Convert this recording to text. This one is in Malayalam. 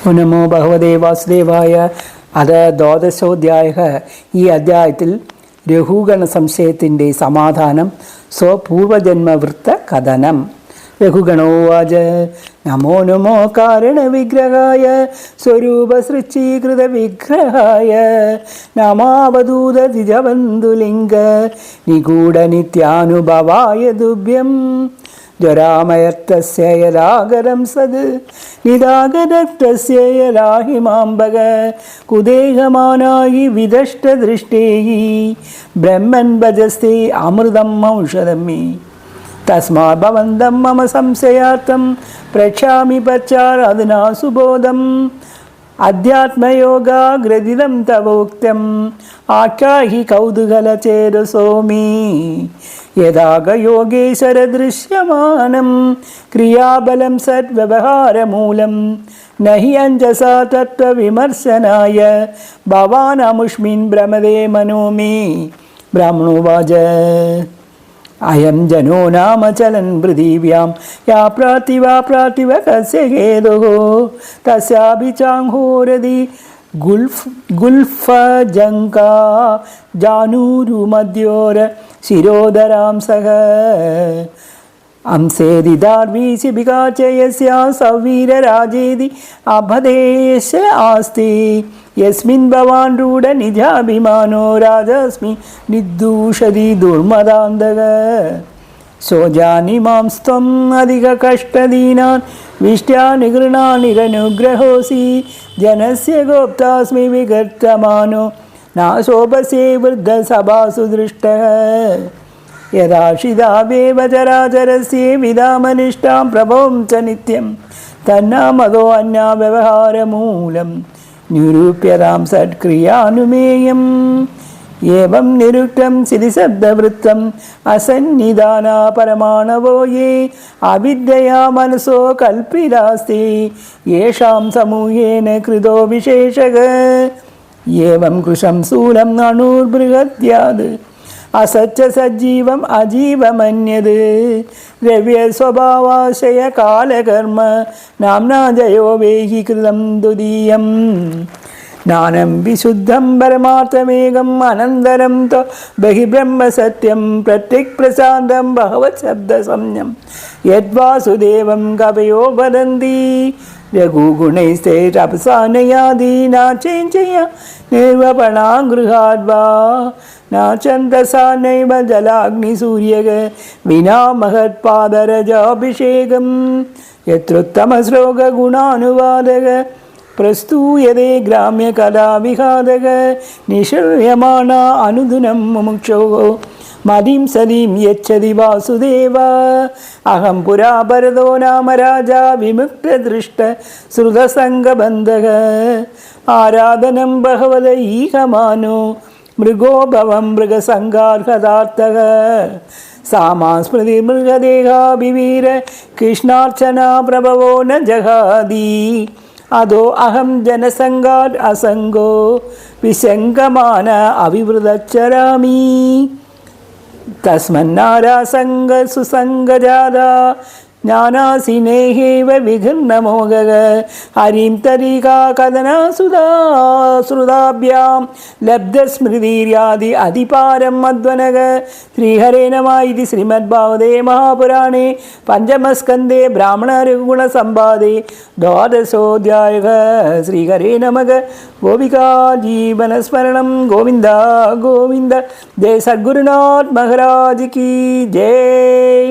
ഓ നമോ ഭഗവതേ വാസുദേവായ. അത് ദ്വാദശോധ്യായ. ഈ അധ്യായത്തിൽ രഘുഗണ സംശയത്തിൻ്റെ സമാധാനം, സ്വപൂർവജന്മവൃത്ത കഥനം. രഘുഗണോവാച നമോ നമോ കാരണവിഗ്രഹായ സ്വരൂപസൃച്ചീകൃത വിഗ്രഹായ നമാവധൂത ദ്വിജബന്ധുലിംഗ നിഗൂഢനിത്യാനുഭവായ തുഭ്യം. ജ്വരാമയത്തസ്യ യദാഗരം സദ് നിദാഗരത്തസ്യ യദാഹിമാംബക കുദേഹമാനായി വിദഷ്ടദൃഷ്ടേഹി ബ്രഹ്മൻ ഭജസ്തേ അമൃതം ഔഷധം മേ. തസ്മാത് ഭവന്തം മമ സംശയാർത്ഥം പ്രക്ഷാമി പശ്ചാദനാ സുബോധം. അധ്യാത്മയോഗാഗ്രഥിതം തവോക്തം ആഖ്യാഹി കൗതുകലചേതസോ മേ. യഥാഗയോഗേശ്വര ദൃശ്യമാനം ക്രിയാബലം സദ്വ്യവഹാരമൂലം നഹി അഞ്ജസാ തത്വവിമർശനായ ഭവാനമുഷ്മിൻ ഭ്രമതേ മനോ മേ. ബ്രാഹ്മണോവാച അയം ജനോ നാമ ചലൻ പൃഥിവ്യാം യാ പ്രാതിവ കസ്യ ഹേതുഃ തസ്യാഭി ചാംഹോരതി ഗുൽഫജങ്കാ ജാനൂരുമദ്യോര ശിരോധരാം സഹ. അംസേദിദാർവീശിഭികാചയസ്യാ സവീരരാജേതി അഭദേശ ആസ്തി യസ്മിൻ ഭവാൻ രൂഢ നിജാഭിമാനോ രാജസ്മി നിർദൂഷതി ദുർമദാന്തക. ശോചാനിമാംസ്ത്വം അധിക കഷ്ടദീനാൻ വിഷ്ട്യാ നിഗൃണാനിരനുഗ്രഹോസി ജനസ്യ ഗോപ്താസ്മി വികർത്തമാനോ നാശോപസേ വൃദ്ധസഭാസു ദൃഷ്ടഃ. യഥാക്ഷിതാവേവ ചരാചരസ്യേ വിദാമനിഷ്ഠാം പ്രഭവം ച നിത്യം തന്നാമതോ അന്യാവ്യവഹാരമൂലം നിരൂപ്യതാം സത്ക്രിയാനുമേയം. ഏവം നിരുക്തം സിരിശബ്ദവൃത്തം അസന്നിധാനാ പരമാണവോ യേ അവിദ്യയാ മനസോ കൽപ്പിതാസ്തി യേഷാം സമൂഹേന കൃതോ വിശേഷഃ. ഏവം കൃശം സ്ഥൂലം അണുർബൃഹദ്യാത് അസച്ച സജ്ജീവം അജീവമന്യത് ദ്രവ്യസ്വഭാവാശയ കാലകർമ്മ നാംനാ ജയോ വേഹി കൃതം തുദീയം. ജ്ഞാനം വിശുദ്ധം പരമാർത്ഥമേകം അനന്തരം ത്വ ബഹിബ്രഹ്മസത്യം പ്രത്യക് പ്രശാന്തം ഭഗവത് ശബ്ദസംജ്ഞം യദ്വാസുദേവം കവയോ വദന്തി. രഘുഗുണൈസ്തേരപസാനയാദീനാചേഞ്ചയ നിർവപണാം ഗൃഹാദ്വാ നാചന്തസാ നൈവ ജലാഗ്നിസൂര്യക വിനാ മഹത്പാദരജാഭിഷേകം. യത്രുത്തമശ്ലോകഗുണാനുവാദക പ്രസ്തൂയതേ ഗ്രാമ്യകലാവിഹാദക നിശ്രയമാണ അനുദിനം മുമുക്ഷോ മതിം സതീം യച്ഛതി വാസുദേവ. അഹം പുരാ ഭരതോ നാമ രാജാ വിമുക്തദൃഷ്ട ശ്രുതസംഗബന്ധഃ ആരാധനം ഭഗവത ഈഹമാനോ മൃഗോ ഭവം മൃഗസംഗാർഹതാർത്ഥഃ. സാമാ സ്മൃതി മൃഗദേഹാഭിവീര കൃഷ്ണാർച്ചനാ പ്രഭവോ ന ജഹാദി. അതോ അഹം ജനസംഗാത് അസംഗോ വിസംഗമാന അവിവൃതച്ചരാമി. തസ്മന്നാരാസംഗ സുസംഗജാതാ ജ്ഞാനാസിനേഹൈവ വിഘൃണമോഹഃ. ഹരിം തരികാ കഥനാസുധാ ശ്രുതാഭ്യാം ലബ്ധസ്മൃതിര്യാദി അതിപാരം മധ്വനഃ. ശ്രീഹരേ നമഃ. ഇതി ശ്രീമദ്ഭാഗവതേ മഹാപുരാണേ പഞ്ചമസ്കന്ധേ ബ്രാഹ്മണരഘുഗുണസംവാദേ ദ്വാദശോധ്യായഃ. ശ്രീഹരേ നമഃ. ഗോപികാ ജീവനസ്മരണം. ഗോവിന്ദ ഗോവിന്ദ. ജയ സദ്ഗുരുനാഥ് മഹാരാജ് കി ജയ്.